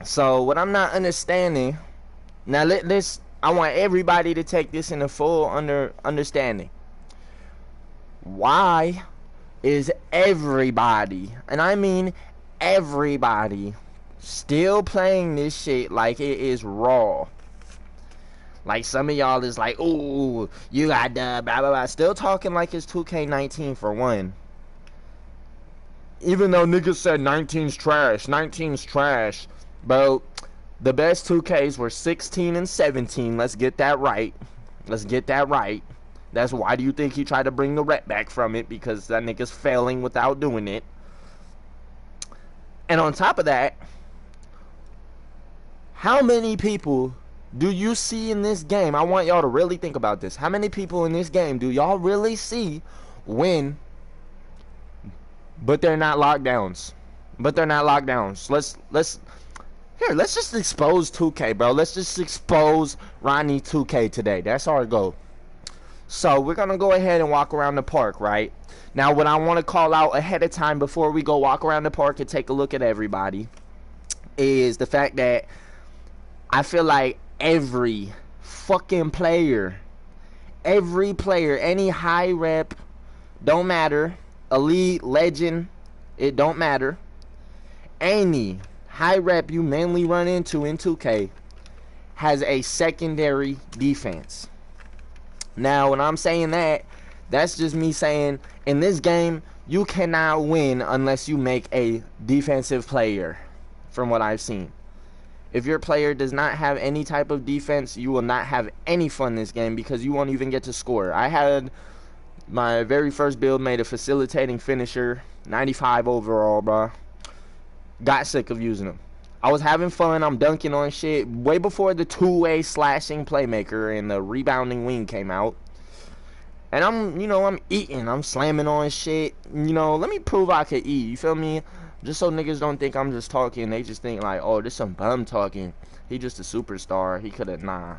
So what I'm not understanding now, I want everybody to take this in a full understanding. Why is everybody, and I mean everybody, still playing this shit like it is raw? Like some of y'all is like, ooh, you got blah blah blah, still talking like it's 2K19 for one. Even though niggas said 19's trash, 19's trash, bro. The best 2Ks were 16 and 17. Let's get that right. Let's get that right. That's why do you think he tried to bring the rep back from it? Because that nigga's failing without doing it. And on top of that, how many people do you see in this game? I want y'all to really think about this. How many people in this game do y'all really see win, but they're not lockdowns? But they're not lockdowns. Let's just expose 2K, bro. Let's just expose Ronnie 2K today. That's our goal. So we're going to go ahead and walk around the park, right? Now, what I want to call out ahead of time before we go walk around the park and take a look at everybody is the fact that I feel like every fucking player, any high rep, don't matter, elite, legend, it don't matter, any high rep you mainly run into in 2K has a secondary defense. Now, when I'm saying that, that's just me saying in this game you cannot win unless you make a defensive player. From what I've seen, if your player does not have any type of defense, you will not have any fun in this game because you won't even get to score. I had my very first build made a facilitating finisher, 95 overall, bro. Got sick of using them. I was having fun. I'm dunking on shit way before the two-way slashing playmaker and the rebounding wing came out. And I'm eating. I'm slamming on shit. Let me prove I could eat. You feel me? Just so niggas don't think I'm just talking. They just think like, oh, this some bum talking. He just a superstar. He could have, nah.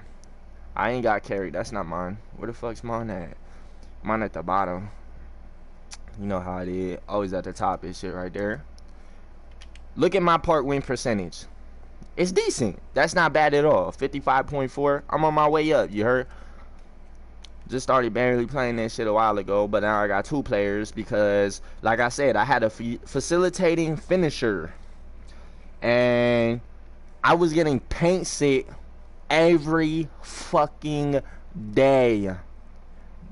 I ain't got carried. That's not mine. Where the fuck's mine at? Mine at the bottom. You know how it is. Always at the top and shit right there. Look at my park win percentage. It's decent. That's not bad at all. 55.4. I'm on my way up. You heard? Just started barely playing that shit a while ago, but now I got two players because, like I said, I had a facilitating finisher. And I was getting paint sick every fucking day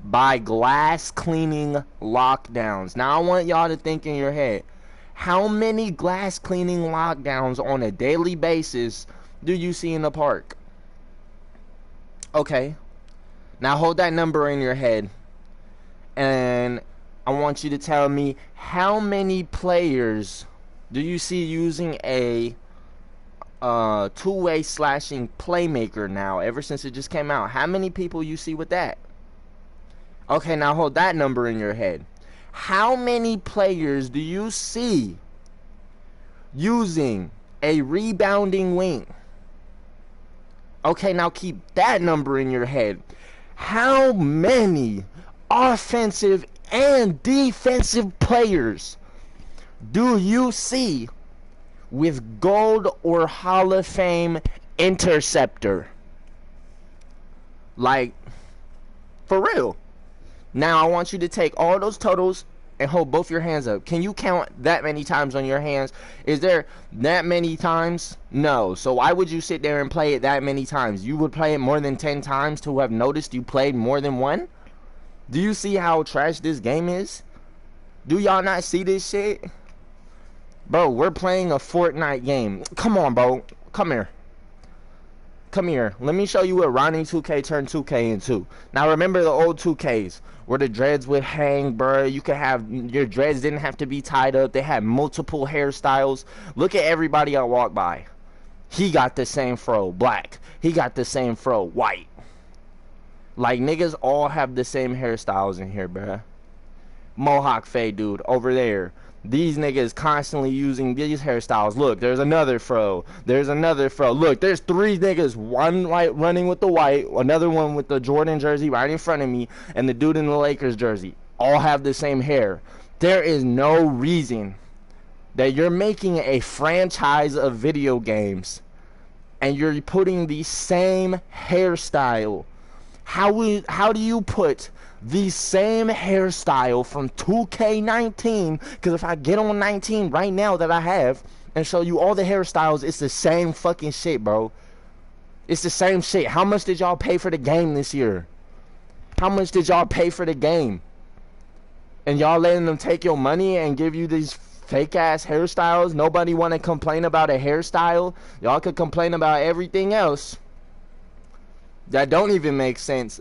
by glass cleaning lockdowns. Now I want y'all to think in your head, how many glass cleaning lockdowns on a daily basis do you see in the park? Okay. Now hold that number in your head. And I want you to tell me how many players do you see using a two-way slashing playmaker now ever since it just came out? How many people you see with that? Okay, now hold that number in your head. How many players do you see using a rebounding wing? Okay, now keep that number in your head. How many offensive and defensive players do you see with gold or Hall of Fame interceptor? Like, for real. Now I want you to take all those totals and hold both your hands up. Can you count that many times on your hands? Is there that many times? No. So why would you sit there and play it that many times? You would play it more than 10 times to have noticed you played more than one? Do you see how trash this game is? Do y'all not see this shit? Bro, we're playing a Fortnite game. Come on, bro. Come here. Come here. Let me show you what Ronnie 2K turned 2K into. Now remember the old 2Ks where the dreads would hang, bro. You could have, your dreads didn't have to be tied up. They had multiple hairstyles. Look at everybody I walk by. He got the same fro, black. He got the same fro, white. Like, niggas all have the same hairstyles in here, bro. Mohawk fade dude over there. These niggas constantly using these hairstyles. Look, there's another fro. There's another fro. Look, there's three niggas. One right running with the white, another one with the Jordan jersey right in front of me, and the dude in the Lakers jersey. All have the same hair. There is no reason that you're making a franchise of video games and you're putting the same hairstyle. How do you put the same hairstyle from 2K19? Because if I get on 19 right now that I have and show you all the hairstyles, it's the same fucking shit, bro. It's the same shit. How much did y'all pay for the game this year? How much did y'all pay for the game? And y'all letting them take your money and give you these fake ass hairstyles? Nobody want to complain about a hairstyle. Y'all could complain about everything else that don't even make sense.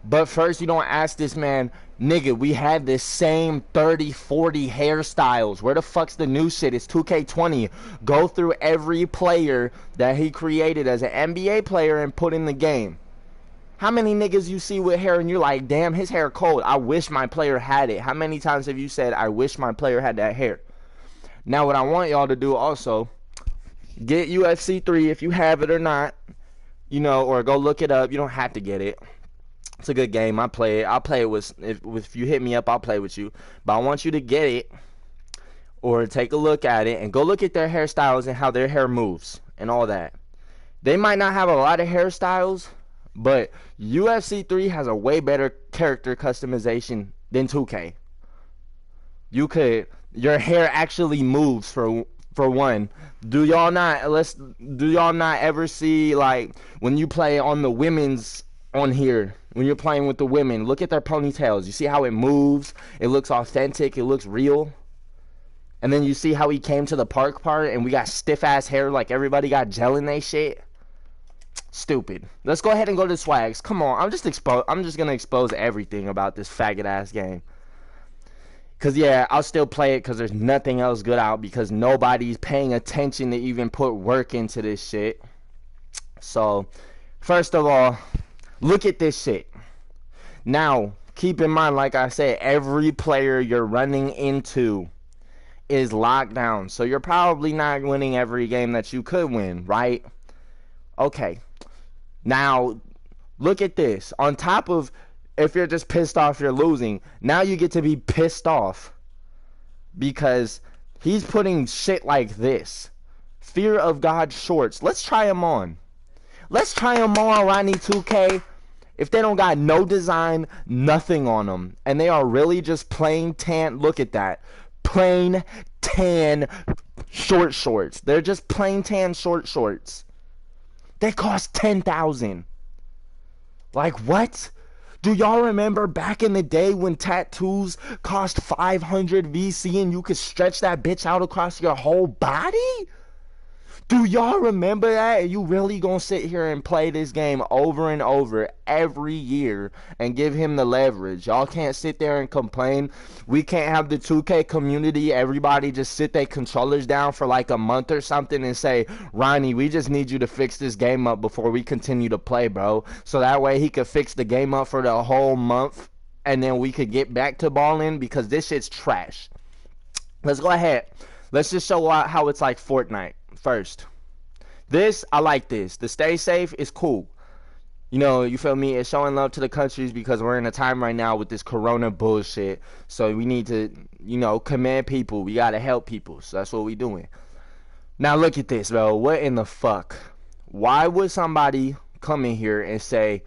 But first you don't ask this man, nigga, we had this same 30, 40 hairstyles. Where the fuck's the new shit? It's 2K20. Go through every player that he created as an NBA player and put in the game. How many niggas you see with hair and you're like, damn, his hair cold. I wish my player had it. How many times have you said, I wish my player had that hair? Now what I want y'all to do also, get UFC 3 if you have it or not. You know, or go look it up. You don't have to get it. It's a good game. I play it. I'll play it with if you hit me up, I'll play with you. But I want you to get it or take a look at it and go look at their hairstyles and how their hair moves and all that. They might not have a lot of hairstyles, but UFC 3 has a way better character customization than 2K. Your hair actually moves for one. Do y'all not ever see, like, when you play on the women's on here, when you're playing with the women, look at their ponytails. You see how it moves? It looks authentic. It looks real. And then you see how he came to the park part and we got stiff ass hair like everybody got gel in they shit. Stupid. Let's go ahead and go to swags. Come on. I'm just gonna expose everything about this faggot ass game. Cause yeah, I'll still play it because there's nothing else good out because nobody's paying attention to even put work into this shit. So, first of all, look at this shit. Now, keep in mind, like I said, every player you're running into is locked down. So you're probably not winning every game that you could win, right? Okay. Now, look at this. On top of, if you're just pissed off you're losing, now you get to be pissed off because he's putting shit like this. Fear of God shorts. Let's try them on. Let's try them on, Ronnie 2K. If they don't got no design, nothing on them, and they are really just plain tan, look at that. Plain tan short shorts. They're just plain tan short shorts. They cost $10,000. Like, what? Do y'all remember back in the day when tattoos cost 500 VC and you could stretch that bitch out across your whole body? Do y'all remember that? You really gonna sit here and play this game over and over every year and give him the leverage? Y'all can't sit there and complain. We can't have the 2K community, everybody just sit their controllers down for like a month or something and say, Ronnie, we just need you to fix this game up before we continue to play, bro. So that way he could fix the game up for the whole month and then we could get back to balling because this shit's trash. Let's go ahead. Let's just show how it's like Fortnite. First, this, I like this. The stay safe is cool. You know, you feel me? It's showing love to the countries because we're in a time right now with this corona bullshit. So we need to, you know, command people. We gotta help people. So that's what we doing. Now look at this, bro. What in the fuck? Why would somebody come in here and say,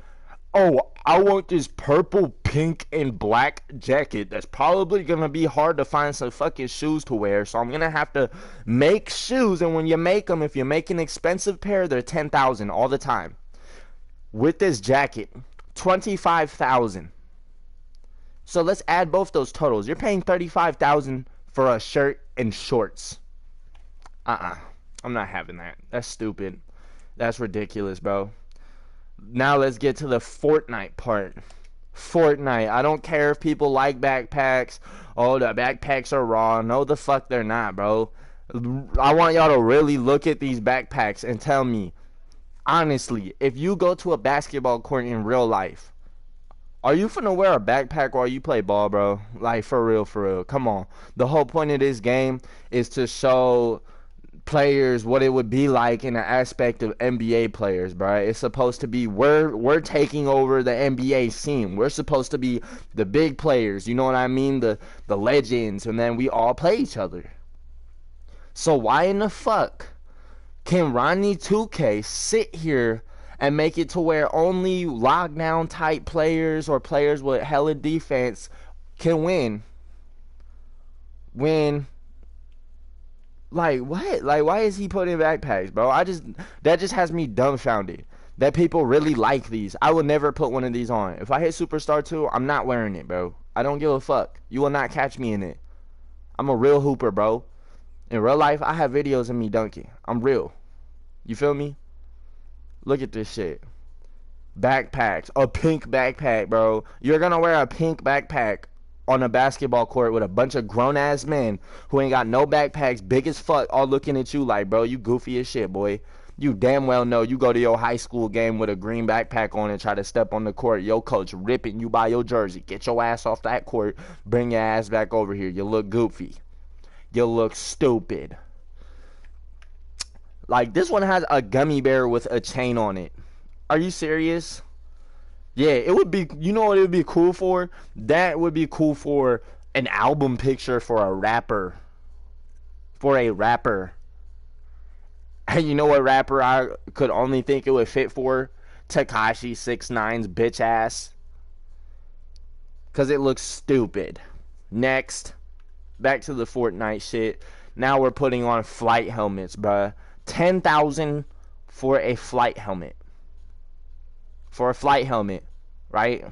oh, I want this purple, pink, and black jacket that's probably going to be hard to find some fucking shoes to wear, so I'm going to have to make shoes, and when you make them, if you make an expensive pair, they're $10,000 all the time. With this jacket, $25,000. So let's add both those totals. You're paying $35,000 for a shirt and shorts. I'm not having that. That's stupid. That's ridiculous, bro. Now let's get to the Fortnite part. Fortnite. I don't care if people like backpacks. Oh, the backpacks are raw. No, the fuck they're not, bro. I want y'all to really look at these backpacks and tell me, honestly, if you go to a basketball court in real life, are you finna wear a backpack while you play ball, bro? Like, for real, for real. Come on. The whole point of this game is to show players what it would be like in the aspect of NBA players, bro. It's supposed to be we're taking over the NBA scene. We're supposed to be the big players, you know what I mean? The legends, and then we all play each other. So why in the fuck Can Ronnie 2K sit here and make it to where only lockdown type players or players with hella defense can win? When, like, what? Like, why is he putting backpacks, bro? That just has me dumbfounded that people really like these. I would never put one of these on. If I hit Superstar 2, I'm not wearing it, bro. I don't give a fuck. You will not catch me in it. I'm a real hooper, bro. In real life, I have videos of me dunking. I'm real. You feel me? Look at this shit. Backpacks. A pink backpack, bro. You're gonna wear a pink backpack on a basketball court with a bunch of grown-ass men who ain't got no backpacks, big as fuck, all looking at you like, bro, you goofy as shit, boy. You damn well know you go to your high school game with a green backpack on and try to step on the court. Your coach ripping you by your jersey. Get your ass off that court. Bring your ass back over here. You look goofy. You look stupid. Like, this one has a gummy bear with a chain on it. Are you serious? Yeah, it would be, you know what it would be cool for? That would be cool for an album picture for a rapper. For a rapper. And you know what rapper I could only think it would fit for? Tekashi 6ix9ine's bitch ass. Because it looks stupid. Next. Back to the Fortnite shit. Now we're putting on flight helmets, bruh. $10,000 for a flight helmet. For a flight helmet, right?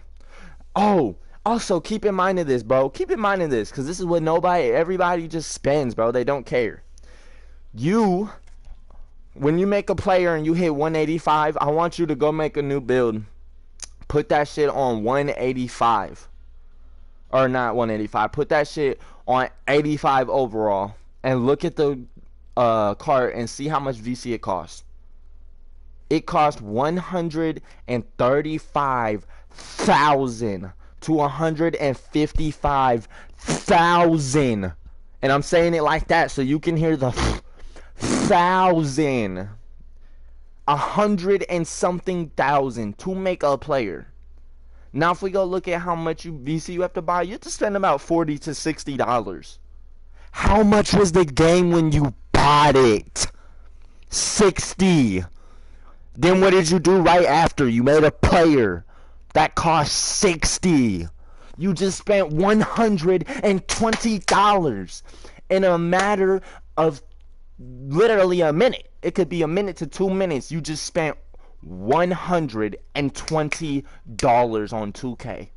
Oh, also keep in mind of this, bro. Keep in mind of this, because this is what everybody just spends, bro. They don't care. When you make a player and you hit 185, I want you to go make a new build. Put that shit on 185. Or not 185. Put that shit on 85 overall. And look at the cart and see how much VC it costs. It cost $135,000 to $155,000. And I'm saying it like that so you can hear the 1,000. 100 and something thousand to make a player. Now if we go look at how much VC you have to buy, you have to spend about $40 to $60. How much was the game when you bought it? 60. Then what did you do right after? You made a player that cost 60. You just spent $120 in a matter of literally a minute. It could be a minute to 2 minutes. You just spent $120 on 2K.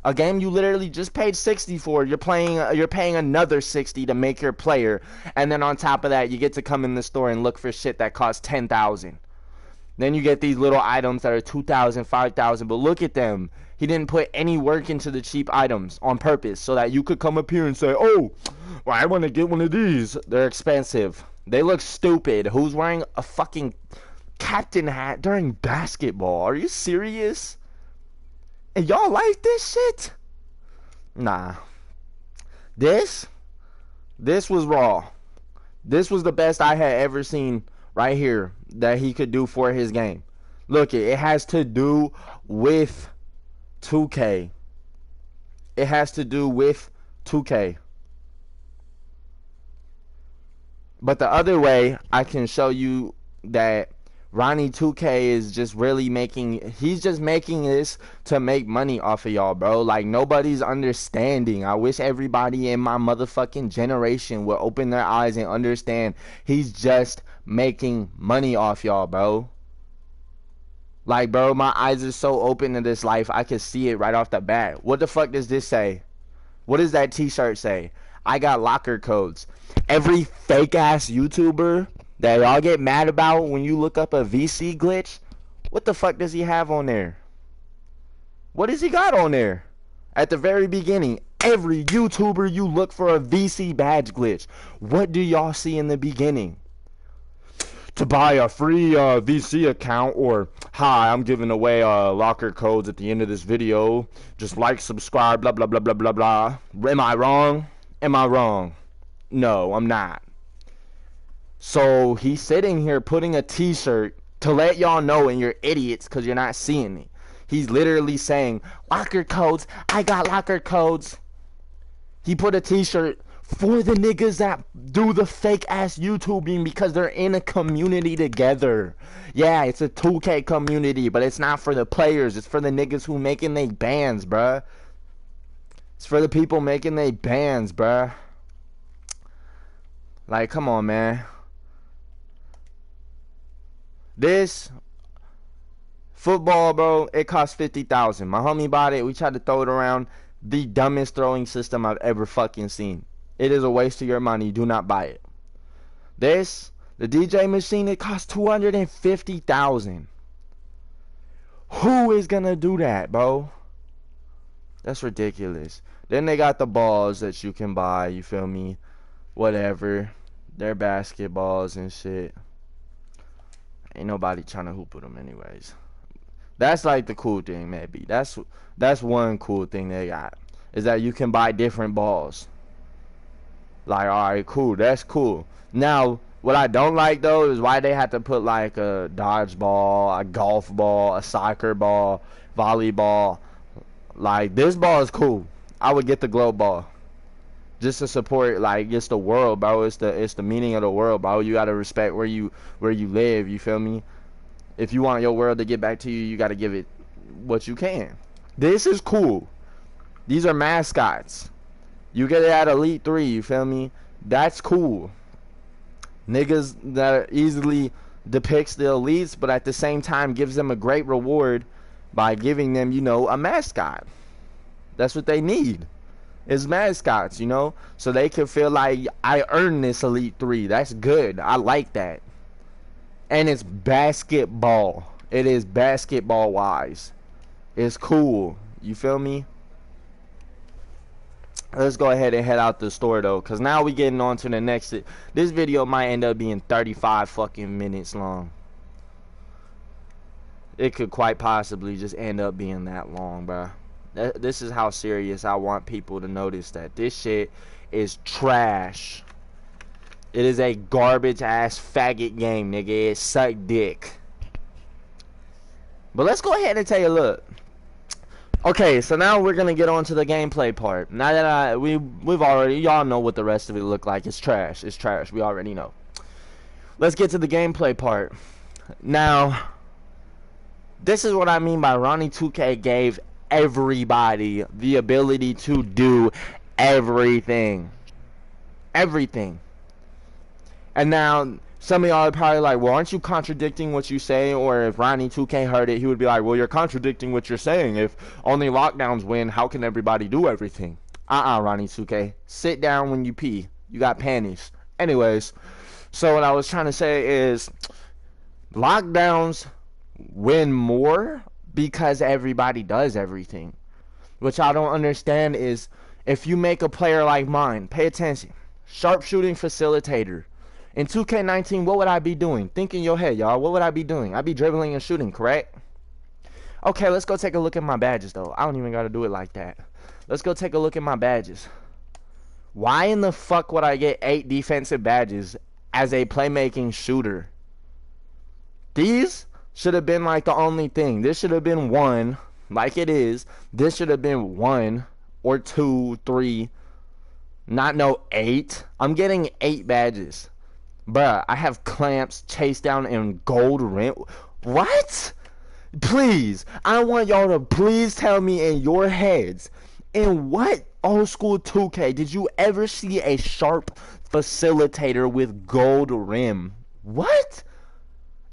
A game you literally just paid 60 for. You're paying another 60 to make your player, and then on top of that, you get to come in the store and look for shit that costs 10,000. Then you get these little items that are 2,000, 5,000, but look at them. He didn't put any work into the cheap items on purpose so that you could come up here and say, "Oh, well, I want to get one of these. They're expensive. They look stupid. Who's wearing a fucking captain hat during basketball? Are you serious? And y'all like this shit?" Nah. This was raw. This was the best I had ever seen right here that he could do for his game. Look, it has to do with 2K. It has to do with 2K. But the other way I can show you that Ronnie 2K is just really he's just making this to make money off of y'all, bro. Like, nobody's understanding. I wish everybody in my motherfucking generation would open their eyes and understand he's just making money off y'all, bro. Like, bro, my eyes are so open to this life, I can see it right off the bat. What the fuck does this say? What does that t-shirt say? I got locker codes. Every fake ass YouTuber that y'all get mad about when you look up a VC glitch, what the fuck does he have on there? What has he got on there? At the very beginning, every YouTuber you look for a VC badge glitch, what do y'all see in the beginning? To buy a free VC account, or hi, I'm giving away locker codes at the end of this video. Just like, subscribe, blah, blah, blah, blah, blah, blah. Am I wrong? Am I wrong? No, I'm not. So he's sitting here putting a t-shirt to let y'all know, and you're idiots because you're not seeing it. He's literally saying, locker codes, I got locker codes. He put a t-shirt for the niggas that do the fake ass YouTubing because they're in a community together. Yeah, it's a 2K community, but it's not for the players. It's for the niggas who making they bands, bruh. It's for the people making they bands, bruh. Like, come on, man. This football, bro, it costs $50,000. My homie bought it. We tried to throw it around. The dumbest throwing system I've ever fucking seen. It is a waste of your money. Do not buy it. This, the DJ machine, it costs $250,000. Who is gonna do that, bro? That's ridiculous. Then they got the balls that you can buy. You feel me? Whatever. They're basketballs and shit. Ain't nobody trying to hoop with them anyways. That's like the cool thing, maybe. That's one cool thing they got, is that you can buy different balls. Like, alright, cool. That's cool. Now, what I don't like, though, is why they had to put, like, a dodgeball, a golf ball, a soccer ball, volleyball. Like, this ball is cool. I would get the globe ball. Just to support, like, it's the world, bro. It's the meaning of the world, bro. You gotta respect where you live, you feel me? If you want your world to get back to you, you gotta give it what you can. This is cool. These are mascots. You get it at Elite 3, you feel me? That's cool. Niggas that easily depicts the elites, but at the same time gives them a great reward by giving them, you know, a mascot. That's what they need, is mascots, you know? So they can feel like, I earned this Elite 3. That's good. I like that. And it's basketball. It is basketball wise. It's cool. You feel me? Let's go ahead and head out the store though, cause now we getting on to the next. This video might end up being 35 fucking minutes long. It could quite possibly just end up being that long, bro. This is how serious I want people to notice that this shit is trash. It is a garbage ass faggot game, nigga. It suck dick. But let's go ahead and take a look. Okay, so now we're gonna get on to the gameplay part. Now that we've already, y'all know what the rest of it look like. It's trash. It's trash. We already know. Let's get to the gameplay part. Now, this is what I mean by Ronnie 2K gave everybody the ability to do everything. Everything. And now, some of y'all are probably like, well, aren't you contradicting what you say? Or if Ronnie 2K heard it, he would be like, well, you're contradicting what you're saying. If only lockdowns win, how can everybody do everything? Ronnie 2K. Sit down when you pee. You got panties. Anyways, so what I was trying to say is, lockdowns win more because everybody does everything. Which I don't understand is, if you make a player like mine, pay attention. Sharpshooting facilitator. In 2K19, what would I be doing? Think in your head, y'all. What would I be doing? I'd be dribbling and shooting, correct? Okay, let's go take a look at my badges, though. I don't even got to do it like that. Let's go take a look at my badges. Why in the fuck would I get 8 defensive badges as a playmaking shooter? These should have been like the only thing. This should have been 1, like it is. This should have been 1 or 2, 3, not no 8. I'm getting 8 badges. Bruh, I have clamps, chase down, and gold rim. What? Please, I want y'all to please tell me in your heads, in what old school 2K did you ever see a sharp facilitator with gold rim? What?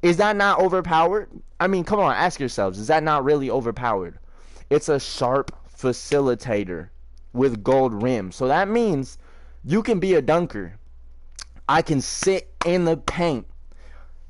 Is that not overpowered? I mean, come on, ask yourselves, is that not really overpowered? It's a sharp facilitator with gold rim. So that means you can be a dunker. I can sit in the paint.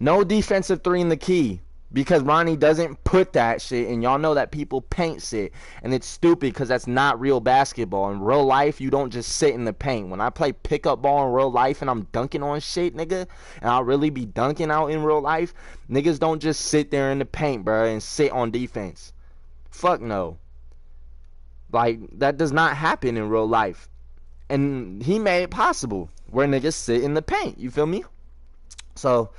No defensive 3 in the key. Because Ronnie doesn't put that shit. And y'all know that people paint sit. And it's stupid because that's not real basketball. In real life, you don't just sit in the paint. When I play pickup ball in real life and I'm dunking on shit, nigga, and I'll really be dunking out in real life, niggas don't just sit there in the paint, bro, and sit on defense. Fuck no. Like, that does not happen in real life. And he made it possible where niggas sit in the paint. You feel me? So,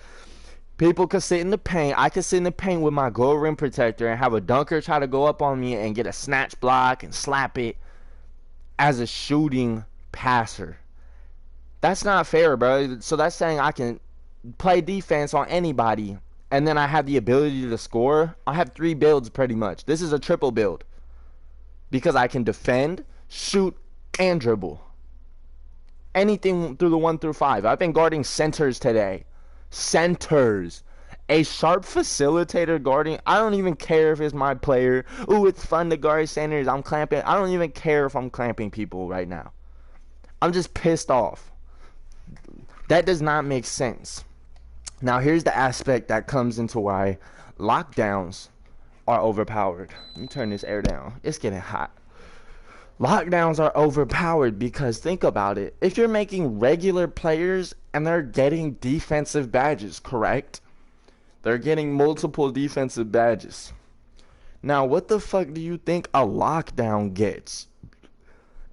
people could sit in the paint. I could sit in the paint with my gold rim protector and have a dunker try to go up on me and get a snatch block and slap it as a shooting passer. That's not fair, bro. So that's saying I can play defense on anybody, and then I have the ability to score. I have 3 builds pretty much. This is a triple build because I can defend, shoot, and dribble. Anything through the 1 through 5. I've been guarding centers today. Centers. A sharp facilitator guarding. I don't even care if it's my player. Ooh, it's fun to guard centers. I'm clamping. I don't even care if I'm clamping people right now. I'm just pissed off. That does not make sense. Now, here's the aspect that comes into why lockdowns are overpowered. Let me turn this air down. It's getting hot. Lockdowns are overpowered because think about it. If you're making regular players and they're getting defensive badges, correct? They're getting multiple defensive badges. Now, what the fuck do you think a lockdown gets?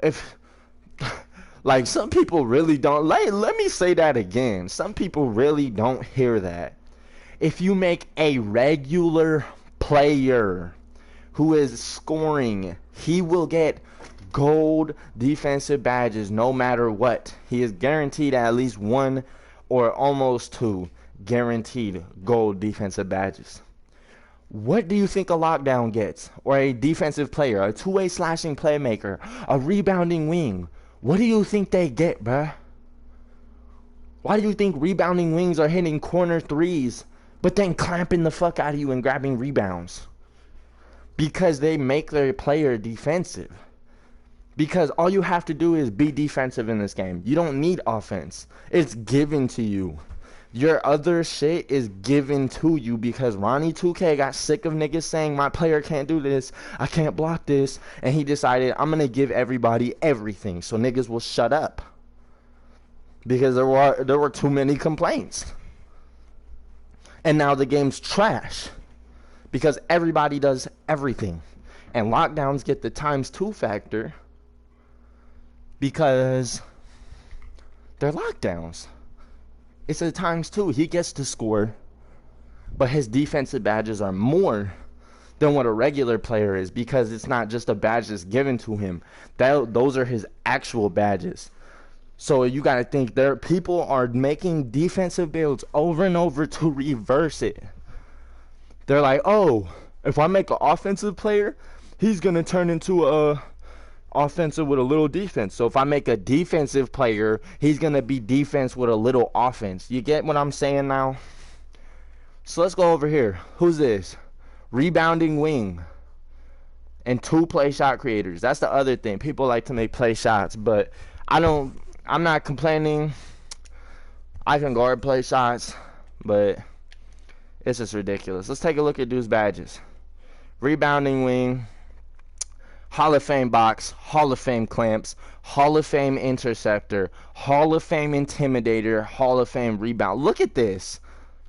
If, like, some people really don't, let me say that again. Some people really don't hear that. If you make a regular player who is scoring, he will get gold defensive badges no matter what. He is guaranteed at least 1 or almost 2 guaranteed gold defensive badges. What do you think a lockdown gets? Or a defensive player, a two-way slashing playmaker, a rebounding wing? What do you think they get, bruh? Why do you think rebounding wings are hitting corner threes but then clamping the fuck out of you and grabbing rebounds? Because they make their player defensive. Because all you have to do is be defensive in this game. You don't need offense. It's given to you. Your other shit is given to you because Ronnie 2K got sick of niggas saying my player can't do this, I can't block this, and he decided I'm gonna give everybody everything so niggas will shut up. Because there were too many complaints. And now the game's trash. Because everybody does everything. And lockdowns get the ×2 factor because they're lockdowns. It's a ×2. He gets to score, but his defensive badges are more than what a regular player is because it's not just a badge that's given to him. Those are his actual badges. So you got to think there people are making defensive builds over and over to reverse it. They're like, oh, if I make an offensive player, he's going to turn into a offensive with a little defense. So if I make a defensive player, he's going to be defense with a little offense. You get what I'm saying now? So let's go over here. Who's this? Rebounding wing. And 2 play shot creators. That's the other thing. People like to make play shots, but I'm not complaining. I can guard play shots, but it's just ridiculous. Let's take a look at dude's badges. Rebounding wing, Hall of Fame box, Hall of Fame clamps, Hall of Fame interceptor, Hall of Fame intimidator, Hall of Fame rebound. Look at this.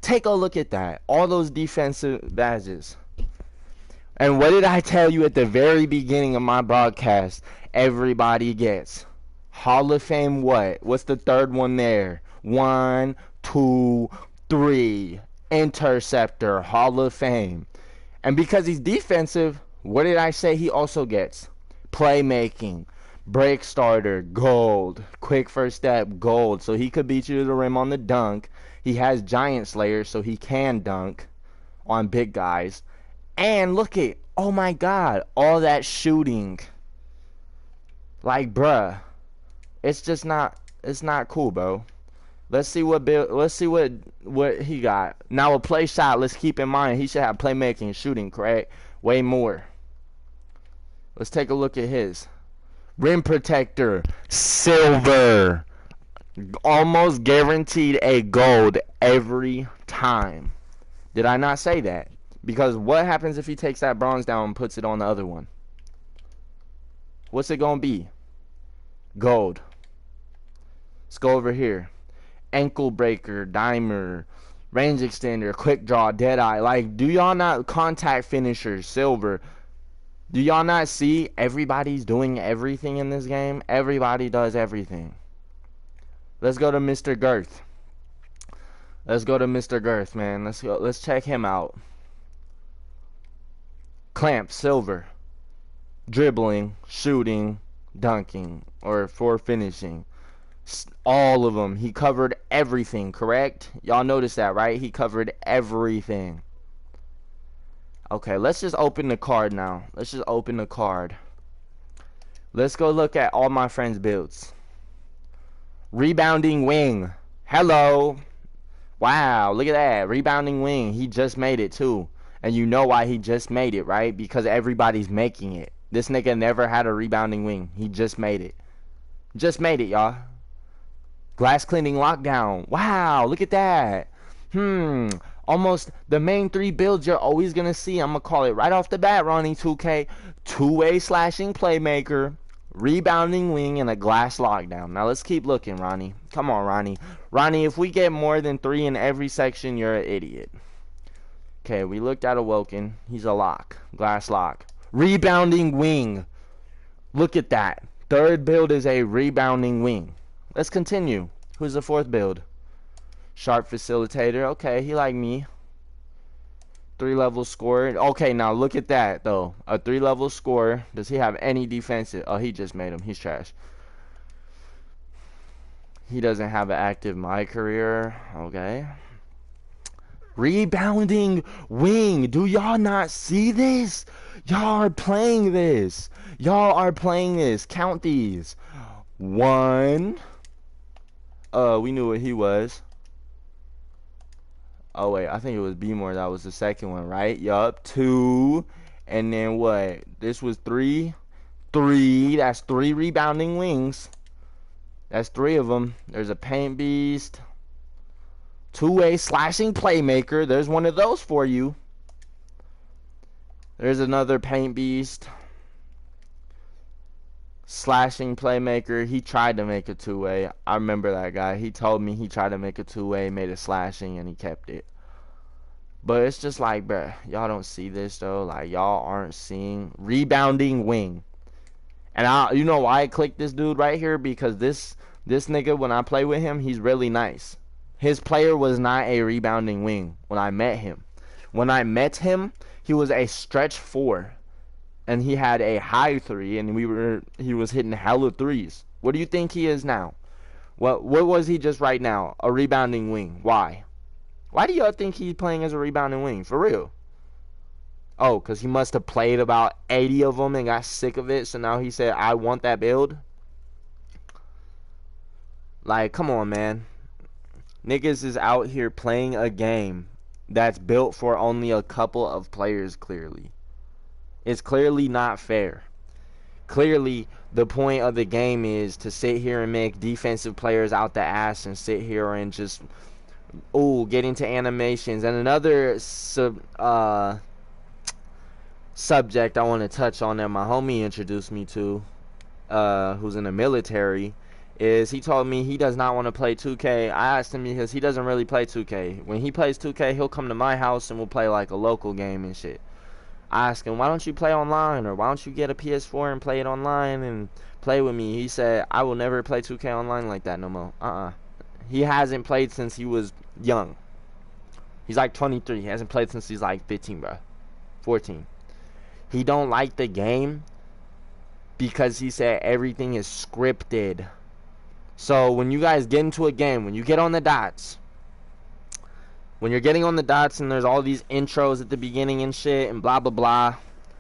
Take a look at that. All those defensive badges. And what did I tell you at the very beginning of my broadcast? Everybody gets Hall of Fame what? What's the third one there? 1, 2, 3. Interceptor, Hall of Fame. And because he's defensive, what did I say he also gets? Playmaking, break starter, gold, quick first step, gold. So he could beat you to the rim on the dunk. He has Giant Slayer, so he can dunk on big guys. And look at, oh my God, all that shooting. Like, bruh, it's just not, it's not cool, bro. Let's see what he got. Now a play shot, let's keep in mind he should have playmaking and shooting, correct? Way more. Let's take a look at his. Rim protector, silver. Almost guaranteed a gold every time. Did I not say that? Because what happens if he takes that bronze down and puts it on the other one? What's it gonna be? Gold. Let's go over here. Ankle breaker, dimer, range extender, quick draw, dead eye. Like, do y'all not contact finishers, silver? Do y'all not see everybody's doing everything in this game? Everybody does everything. Let's go to Mr. Girth. Let's go to Mr. Girth, man. Let's go. Let's check him out. Clamp, silver. Dribbling, shooting, dunking, or for finishing. All of them. He covered everything, correct? Y'all noticed that, right? He covered everything. Okay, let's just open the card now. Let's just open the card. Let's go look at all my friends' builds. Rebounding wing. Hello. Wow, look at that. Rebounding wing. He just made it too. And you know why he just made it, right? Because everybody's making it. This nigga never had a rebounding wing. He just made it. Just made it, y'all. Glass cleaning lockdown. Wow, look at that. Almost the main 3 builds you're always going to see. I'm going to call it right off the bat, Ronnie 2K. Two-way slashing playmaker, rebounding wing, and a glass lockdown. Now let's keep looking, Ronnie. Come on, Ronnie. Ronnie, if we get more than 3 in every section, you're an idiot. Okay, we looked at Awoken. He's a lock. Glass lock. Rebounding wing. Look at that. 3rd build is a rebounding wing. Let's continue. Who's the 4th build? Sharp facilitator. Okay, he like me. 3-level scorer. Okay, now look at that, though. A 3-level scorer. Does he have any defensive? Oh, he just made him. He's trash. He doesn't have an active My Career. Okay. Rebounding wing. Do y'all not see this? Y'all are playing this. Y'all are playing this. Count these. 1. We knew what he was. Oh, wait. I think it was B-More. That was the second one, right? Yup. 2. And then what? This was 3. 3. That's 3 rebounding wings. That's 3 of them. There's a Paint Beast. Two-way slashing playmaker. There's one of those for you. There's another Paint Beast. Slashing playmaker. He tried to make a 2-way. I remember that guy. He told me he tried to make a 2-way, made a slashing, and he kept it. But it's just like, bruh, y'all don't see this though. Like, y'all aren't seeing rebounding wing. And you know why I clicked this dude right here? Because this nigga, when I play with him, he's really nice. His player was not a rebounding wing when I met him. When I met him, he was a stretch 4. And he had a high 3, and he was hitting hella 3s. What do you think he is now? What was he just right now? A rebounding wing. Why? Why do y'all think he's playing as a rebounding wing? For real? Oh, because he must have played about 80 of them and got sick of it, so now he said, I want that build? Like, come on, man. Niggas is out here playing a game that's built for only a couple of players, clearly. It's clearly not fair. Clearly, the point of the game is to sit here and make defensive players out the ass and sit here and just, get into animations. And another subject I want to touch on that my homie introduced me to, who's in the military, is he told me he does not want to play 2K. I asked him because he doesn't really play 2K. When he plays 2K, he'll come to my house and we'll play like a local game and shit. I asked him, why don't you play online, or why don't you get a PS4 and play it online and play with me? He said, I will never play 2K online like that no more. He hasn't played since he was young. He's like 23. He hasn't played since he's like 15, bro. 14. He don't like the game because he said everything is scripted. So when you guys get into a game, when you get on the dots, when you're getting on the dots and there's all these intros at the beginning and shit and blah blah blah,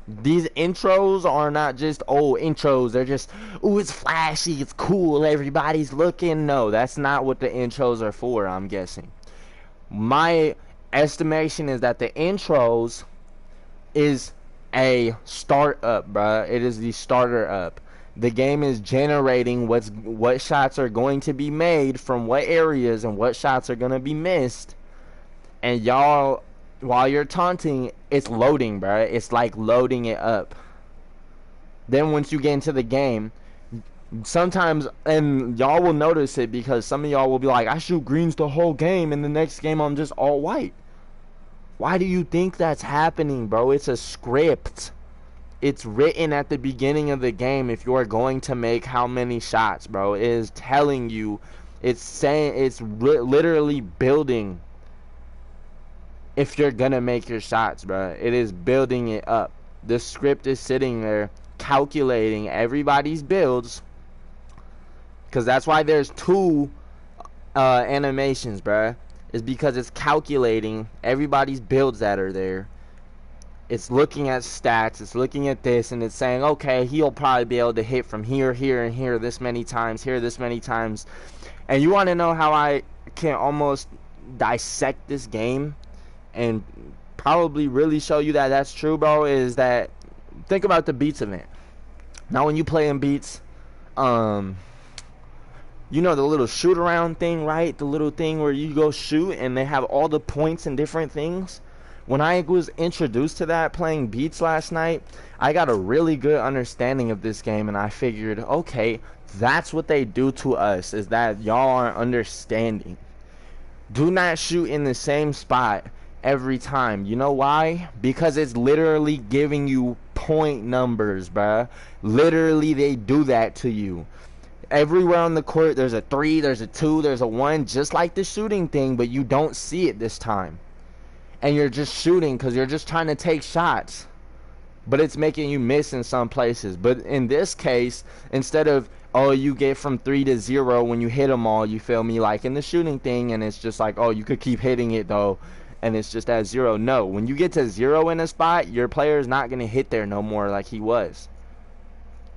these intros are not just intros. They're just, it's flashy, it's cool, everybody's looking. No, that's not what the intros are for, I'm guessing. My estimation is that the intros is a start up, bruh. It is the starter up. The game is generating what shots are going to be made from what areas and what shots are going to be missed. And y'all, while you're taunting, it's loading, bro. It's like loading it up. Then once you get into the game, sometimes, and y'all will notice it because some of y'all will be like, I shoot greens the whole game, and the next game I'm just all white. Why do you think that's happening, bro? It's a script. It's written at the beginning of the game if you're going to make how many shots, bro. It is telling you, it's saying, it's literally building if you're gonna make your shots, bro. It is building it up. The script is sitting there calculating everybody's builds Because that's why there's two animations, bruh. Is because it's calculating everybody's builds that are there. It's looking at stats, it's looking at this, and it's saying, okay, he'll probably be able to hit from here, here, and here this many times, here this many times. And you want to know how I can almost dissect this game and probably really show you that that's true, bro, is that think about the Beats event. Now when you play in Beats, you know the little shoot around thing, right? The little thing where you go shoot and they have all the points and different things. When I was introduced to that playing Beats last night, I got a really good understanding of this game, and I figured, okay, that's what they do to us, is that y'all aren't understanding. Do not shoot in the same spot every time. You know why? Because it's literally giving you point numbers, bruh. Literally, they do that to you. Everywhere on the court, there's a 3, there's a 2, there's a 1, just like the shooting thing, but you don't see it this time. And you're just shooting because you're just trying to take shots, but it's making you miss in some places. But in this case, instead of, oh, you get from 3 to 0 when you hit them all, you feel me, like in the shooting thing, and it's just like, oh, you could keep hitting it though, and it's just at 0. No, when you get to 0 in a spot, your player is not going to hit there no more like he was.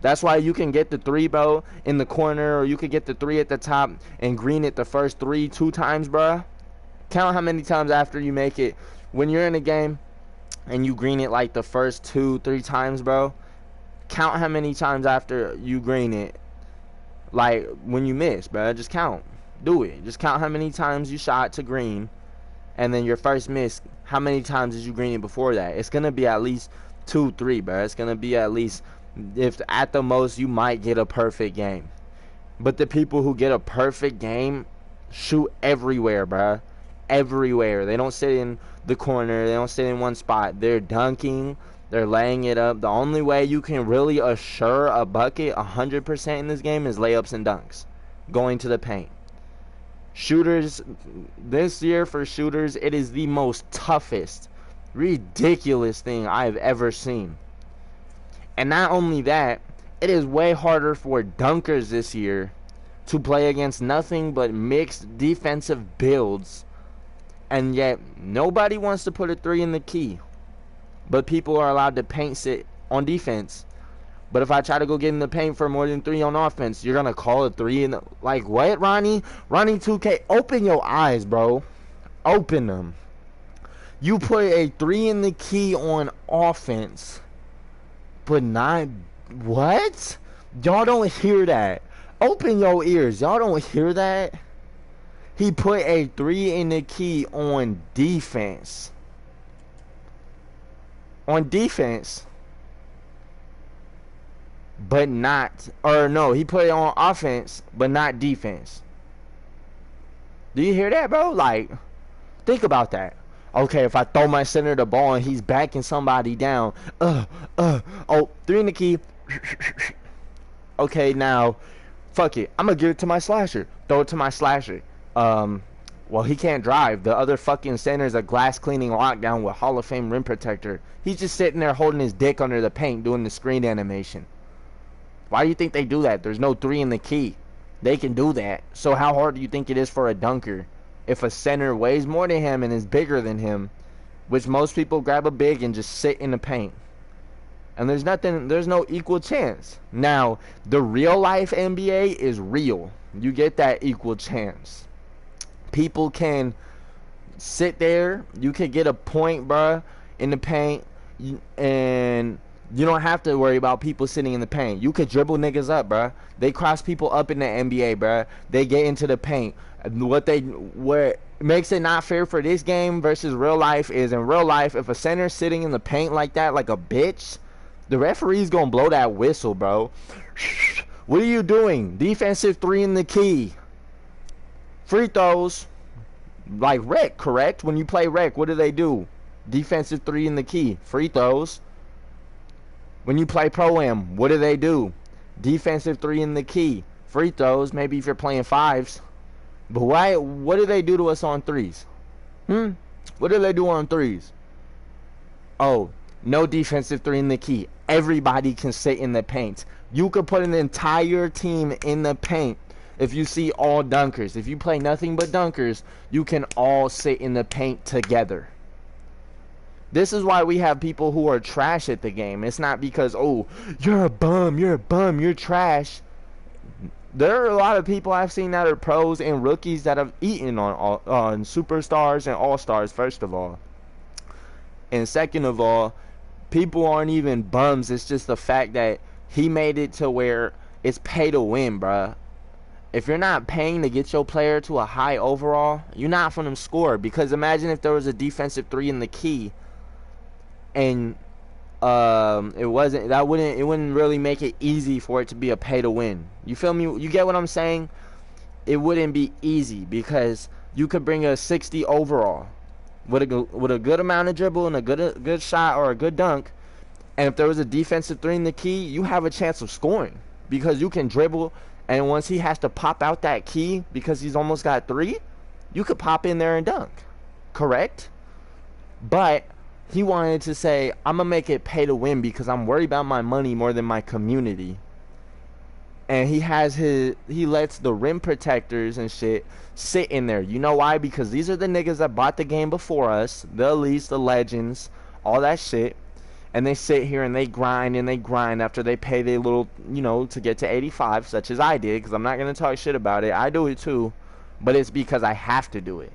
That's why you can get the 3, bro, in the corner, or you could get the 3 at the top and green it the first 3 2 times, bruh. Count how many times after you make it. When you're in a game and you green it like the first 2 3 times, bro, count how many times after you green it, like when you miss, bro. Just count. Do it. Just count how many times you shot to green, and then your first miss, how many times did you green it before that? It's going to be at least 2 3, bro. It's going to be at least, if at the most, you might get a perfect game. But the people who get a perfect game shoot everywhere, bro. Everywhere. They don't sit in the corner. They don't sit in one spot. They're dunking. They're laying it up. The only way you can really assure a bucket 100% in this game is layups and dunks. Going to the paint. Shooters, this year for shooters, it is the most toughest, ridiculous thing I've ever seen. And not only that, it is way harder for dunkers this year to play against nothing but mixed defensive builds. And yet, nobody wants to put a 3 in the key. But people are allowed to paint sit on defense. But if I try to go get in the paint for more than 3 on offense, you're going to call a 3 in the... Like, what, Ronnie? Ronnie 2K, open your eyes, bro. Open them. You put a 3 in the key on offense, but not... What? Y'all don't hear that. Open your ears. Y'all don't hear that? He put a 3 in the key on defense. On defense. But not... Or no, he put it on offense, but not defense. Do you hear that, bro? Like, think about that. Okay, if I throw my center the ball and he's backing somebody down. Oh, 3 in the key. Okay, now, fuck it. I'm going to give it to my slasher. Throw it to my slasher. Well, he can't drive. The other fucking center's a glass cleaning lockdown with Hall of Fame rim protector. He's just sitting there holding his dick under the paint doing the screen animation. Why do you think they do that? There's no 3 in the key. They can do that. So how hard do you think it is for a dunker? If a center weighs more than him and is bigger than him, which most people grab a big and just sit in the paint. And there's no equal chance. Now, the real life NBA is real. You get that equal chance. People can sit there. You can get a point, bruh, in the paint. And you don't have to worry about people sitting in the paint. You could dribble niggas up, bruh. They cross people up in the NBA, bruh. They get into the paint. What makes it not fair for this game versus real life is, in real life, if a center's sitting in the paint like that, like a bitch, the referee's gonna blow that whistle, bro. What are you doing? Defensive 3 in the key. Free throws, like rec, correct? When you play rec, what do? Defensive 3 in the key. Free throws. When you play Pro-Am, what do? Defensive 3 in the key. Free throws, maybe if you're playing 5s. But why? What do they do to us on 3s? What do they do on 3s? Oh, no defensive 3 in the key. Everybody can sit in the paint. You could put an entire team in the paint. If you see all dunkers, if you play nothing but dunkers, you can all sit in the paint together. This is why we have people who are trash at the game. It's not because, oh, you're a bum, you're trash. There are a lot of people I've seen that are pros and rookies that have eaten on superstars and all-stars, first of all. And second of all, people aren't even bums. It's just the fact that he made it to where it's pay to win, bruh. If you're not paying to get your player to a high overall, you're not going to score. Because imagine if there was a defensive 3 in the key, and it wouldn't really make it easy for it to be a pay to win. You feel me? You get what I'm saying? It wouldn't be easy because you could bring a 60 overall with a good amount of dribble and a good shot or a good dunk, and if there was a defensive 3 in the key, you have a chance of scoring because you can dribble, and once he has to pop out that key because he's almost got 3, you could pop in there and dunk. Correct? But he wanted to say, I'm going to make it pay to win because I'm worried about my money more than my community. And he lets the rim protectors and shit sit in there. You know why? Because these are the niggas that bought the game before us. The elites, the legends, all that shit. And they sit here and they grind after they pay their little, to get to 85, such as I did. Because I'm not going to talk shit about it. I do it too. But it's because I have to do it.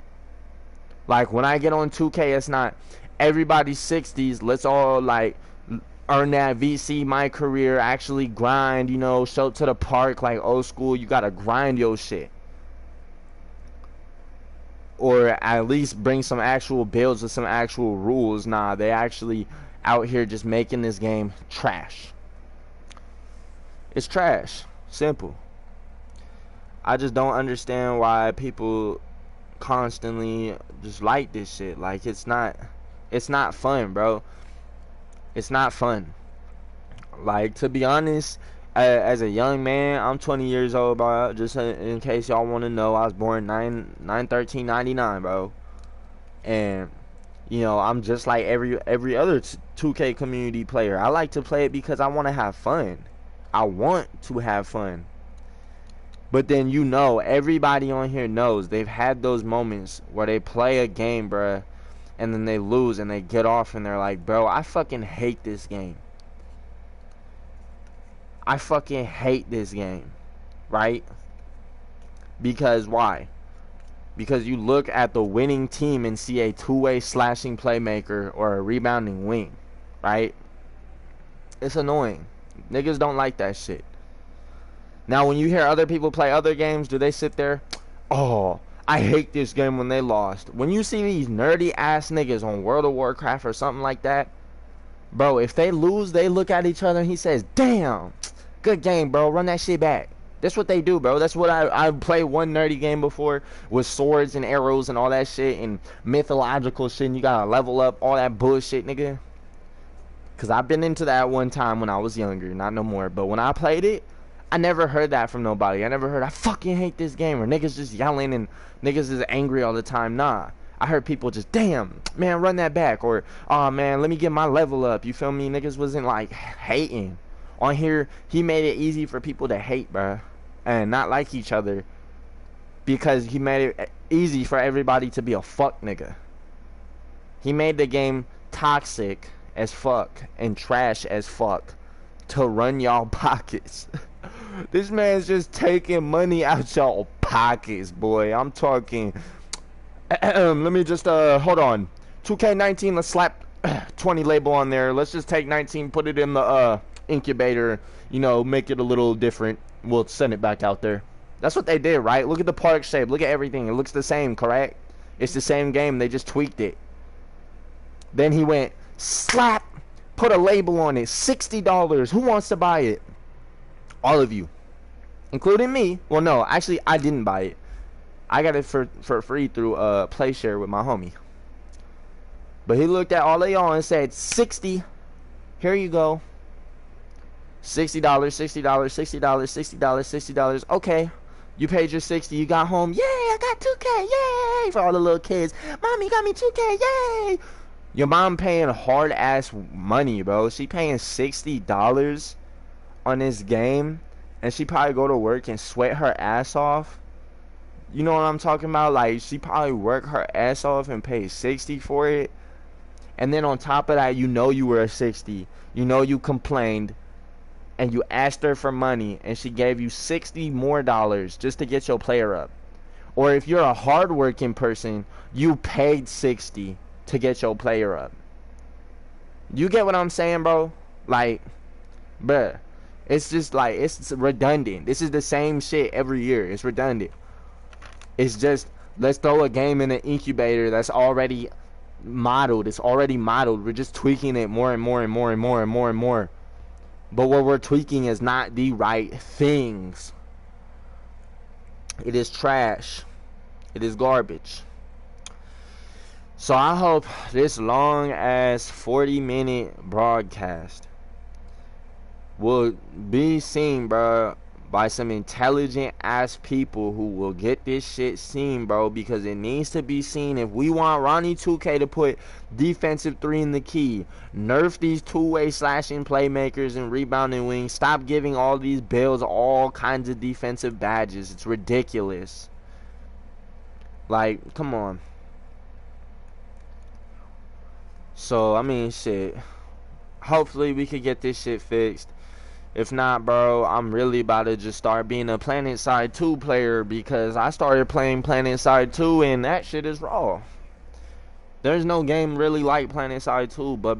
Like, when I get on 2K, it's not everybody's 60s, let's all like earn that VC my career, actually grind, show up to the park like old school. You gotta grind your shit, or at least bring some actual builds with some actual rules. Nah, they actually out here just making this game trash. It's trash. Simple. I just don't understand why people constantly just like this shit. Like, it's not fun, bro. It's not fun. Like, to be honest, as a young man, I'm 20 years old, bro. Just in case y'all want to know, I was born 9/13/99, bro. And I'm just like every other 2K community player. I like to play it because I want to have fun. I want to have fun. But then everybody on here knows they've had those moments where they play a game, bruh, and then they lose and they get off and they're like, bro, I fucking hate this game. I fucking hate this game. Right? Because why? Because you look at the winning team and see a two-way slashing playmaker or a rebounding wing. Right? It's annoying. Niggas don't like that shit. Now, when you hear other people play other games, do they sit there, oh, I hate this game when they lost? When you see these nerdy ass niggas on World of Warcraft or something like that, bro, if they lose, they look at each other and he says, damn, good game, bro, run that shit back. That's what they do, bro. That's what I played one nerdy game before with swords and arrows and all that shit and mythological shit, and you gotta level up, all that bullshit, nigga. Because I've been into that one time when I was younger, not no more. But when I played it, I never heard that from nobody. I never heard, I fucking hate this game, or niggas just yelling and niggas is angry all the time. Nah. I heard people just, damn, man, run that back. Or, oh, man, let me get my level up. You feel me? Niggas wasn't, like, hating. On here, he made it easy for people to hate, bruh, and not like each other. Because he made it easy for everybody to be a fuck nigga. He made the game toxic as fuck and trash as fuck to run y'all pockets. This man's just taking money out y'all pockets, boy. I'm talking. Let me just hold on. 2K19, let's slap 20 label on there. Let's just take 19, put it in the incubator, make it a little different. We'll send it back out there. That's what they did, right? Look at the park shape, look at everything. It looks the same, correct? It's the same game, they just tweaked it. Then he went slap, put a label on it, $60. Who wants to buy it? All of you, including me. Well, no, actually, I didn't buy it. I got it for free through PlayShare with my homie. But he looked at all of y'all and said, 60. Here you go. $60, $60, $60, $60, $60. Okay, you paid your 60. You got home. Yay! I got 2K. Yay! For all the little kids. Mommy got me 2K. Yay! Your mom paying hard ass money, bro. She paying $60 on this game, and she probably go to work and sweat her ass off. You know what I'm talking about? Like, she probably work her ass off and pay 60 for it. And then on top of that, you know you were a 60. You know you complained. And you asked her for money. And she gave you $60 more just to get your player up. Or if you're a hardworking person, you paid 60 to get your player up. You get what I'm saying, bro? Like, bruh. It's just like, it's redundant. This is the same shit every year. It's redundant. It's just, let's throw a game in an incubator that's already modeled. It's already modeled. We're just tweaking it more and more and more and more and more and more. But what we're tweaking is not the right things. It is trash. It is garbage. So I hope this long ass 40-minute broadcast will be seen, bro, by some intelligent ass people who will get this shit seen, bro, because it needs to be seen. If we want Ronnie 2K to put defensive 3 in the key, nerf these two-way slashing playmakers and rebounding wings, stop giving all these builds all kinds of defensive badges. It's ridiculous. Like, come on. So, I mean, shit. Hopefully we could get this shit fixed. If not, bro, I'm really about to just start being a PlanetSide 2 player, because I started playing PlanetSide 2 and that shit is raw. There's no game really like PlanetSide 2 but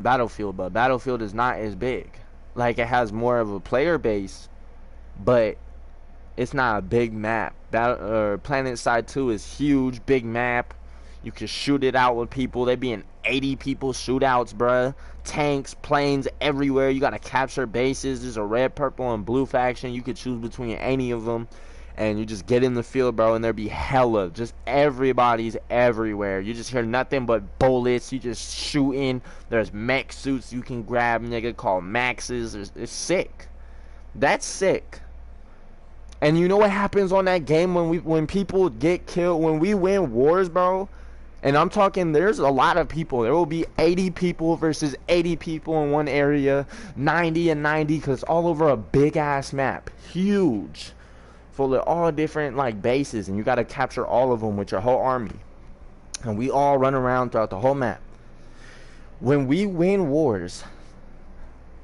Battlefield, but Battlefield is not as big. Like, it has more of a player base, but it's not a big map. PlanetSide 2 is huge, big map. You can shoot it out with people. They be in 80 people shootouts, bruh. Tanks, planes everywhere. You gotta capture bases. There's a red, purple, and blue faction. You could choose between any of them. And you just get in the field, bro, and there be hella. Just everybody's everywhere. You just hear nothing but bullets. You just shooting. There's mech suits you can grab, nigga, called Maxes. It's sick. That's sick. And you know what happens on that game when people get killed? When we win wars, bro? And I'm talking, there's a lot of people. There will be 80 people versus 80 people in one area. 90 and 90, because all over a big-ass map. Huge. Full of all different, like, bases. And you got to capture all of them with your whole army. And we all run around throughout the whole map. When we win wars,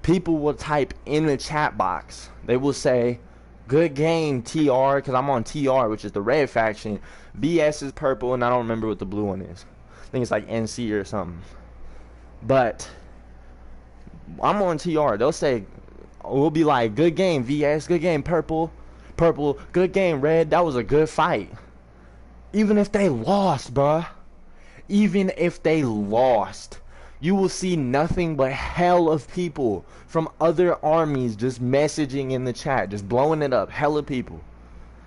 people will type in the chat box. They will say, good game, TR, because I'm on TR, which is the red faction. BS is purple, and I don't remember what the blue one is. I think it's like NC or something. But I'm on TR. They'll say, we'll be like, good game, VS, good game, purple, good game, red. That was a good fight. Even if they lost, bruh. Even if they lost, you will see nothing but hell of people from other armies just messaging in the chat, just blowing it up. Hell of people.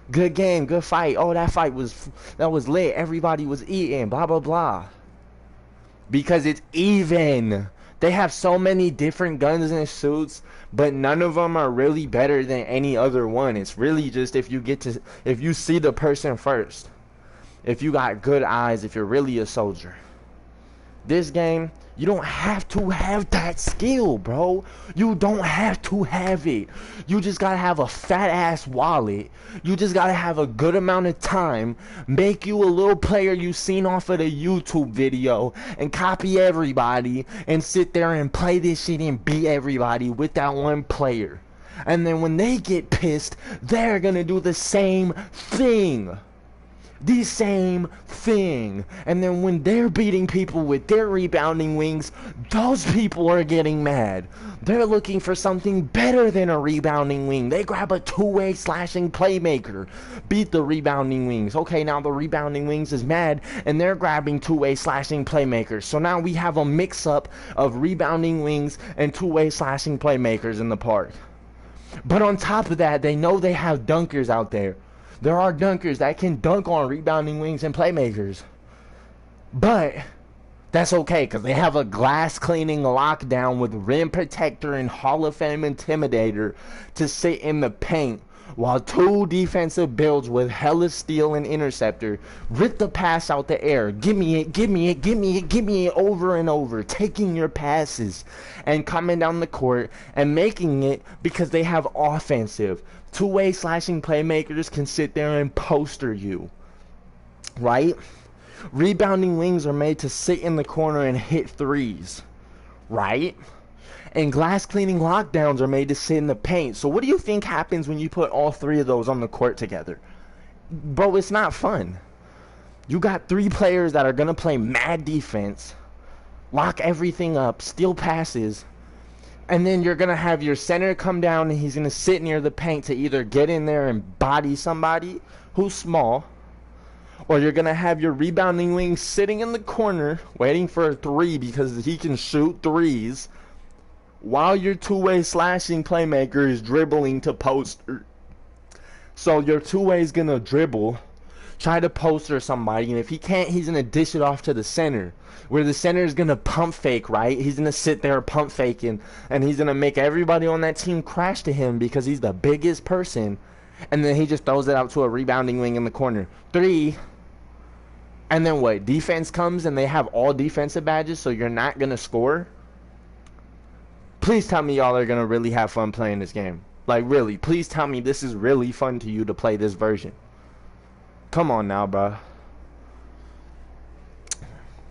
Good game, good fight. Oh, that was lit. Everybody was eating, blah, blah, blah. Because it's even. They have so many different guns and suits, but none of them are really better than any other one. It's really just if you see the person first. If you got good eyes, if you're really a soldier. This game, you don't have to have that skill, bro. You don't have to have it. You just gotta have a fat ass wallet. You just gotta have a good amount of time. Make you a little player you seen off of the YouTube video and copy everybody and sit there and play this shit and beat everybody with that one player. And then when they get pissed, they're gonna do the same thing. The same thing. And then when they're beating people with their rebounding wings, those people are getting mad. They're looking for something better than a rebounding wing. They grab a two-way slashing playmaker, beat the rebounding wings. Okay, now the rebounding wings is mad, and they're grabbing two-way slashing playmakers. So now we have a mix-up of rebounding wings and two-way slashing playmakers in the park. But on top of that, they know they have dunkers out there. There are dunkers that can dunk on rebounding wings and playmakers. But that's okay, because they have a glass cleaning lockdown with rim protector and Hall of Fame intimidator to sit in the paint while two defensive builds with hella steal and interceptor rip the pass out the air. Give me it, give me it, give me it, give me it over and over, taking your passes and coming down the court and making it because they have offensive. Two-way slashing playmakers can sit there and poster you, right? Rebounding wings are made to sit in the corner and hit threes, right? And glass cleaning lockdowns are made to sit in the paint. So what do you think happens when you put all three of those on the court together? Bro, it's not fun. You got three players that are going to play mad defense, lock everything up, steal passes, and then you're going to have your center come down and he's going to sit near the paint to either get in there and body somebody who's small, or you're going to have your rebounding wing sitting in the corner waiting for a three because he can shoot threes while your two-way slashing playmaker is dribbling to poster. So your two-way is going to dribble, try to poster somebody, and if he can't, he's going to dish it off to the center, where the center is going to pump fake, right? He's going to sit there pump faking, and he's going to make everybody on that team crash to him because he's the biggest person, and then he just throws it out to a rebounding wing in the corner. Three. And then what? Defense comes and they have all defensive badges, so you're not going to score? Please tell me y'all are going to really have fun playing this game. Like, really. Please tell me this is really fun to you to play this version. Come on now, bro.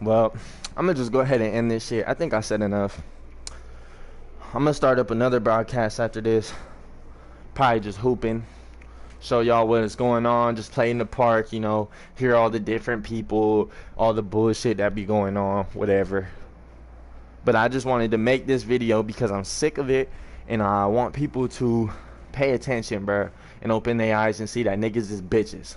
Well, I'm going to just go ahead and end this shit. I think I said enough. I'm going to start up another broadcast after this. Probably just hooping. Show y'all what is going on. Just play in the park, you know. Hear all the different people. All the bullshit that be going on. Whatever. But I just wanted to make this video because I'm sick of it. And I want people to pay attention, bro. And open their eyes and see that niggas is bitches.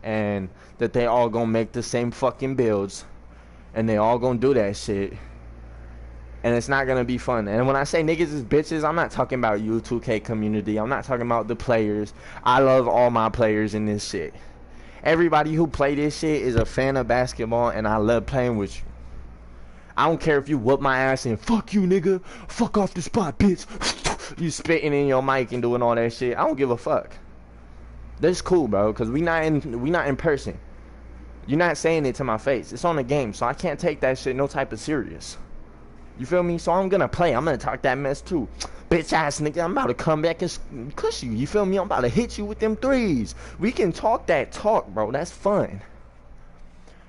And that they all gonna make the same fucking builds. And they all gonna do that shit. And it's not gonna be fun. And when I say niggas is bitches, I'm not talking about you, 2K community. I'm not talking about the players. I love all my players in this shit. Everybody who play this shit is a fan of basketball, and I love playing with you. I don't care if you whoop my ass and fuck you, nigga. Fuck off the spot, bitch. You spitting in your mic and doing all that shit. I don't give a fuck. That's cool, bro, because we not in person. You're not saying it to my face. It's on the game, so I can't take that shit no type of serious. You feel me? So I'm gonna play. I'm gonna talk that mess too. Bitch ass nigga, I'm about to come back and cuss you. You feel me? I'm about to hit you with them threes. We can talk that talk, bro. That's fun.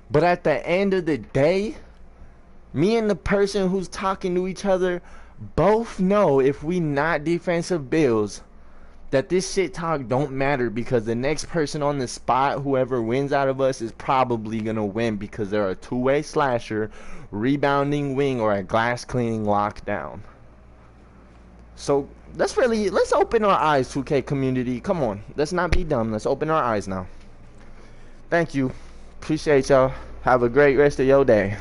But at the end of the day, me and the person who's talking to each other both know if we not defensive builds that this shit talk don't matter, because the next person on the spot, whoever wins out of us, is probably gonna win because they're a two-way slasher, rebounding wing, or a glass cleaning lockdown. So let's open our eyes, 2K community. Come on, let's not be dumb. Let's open our eyes now. Thank you. Appreciate y'all. Have a great rest of your day.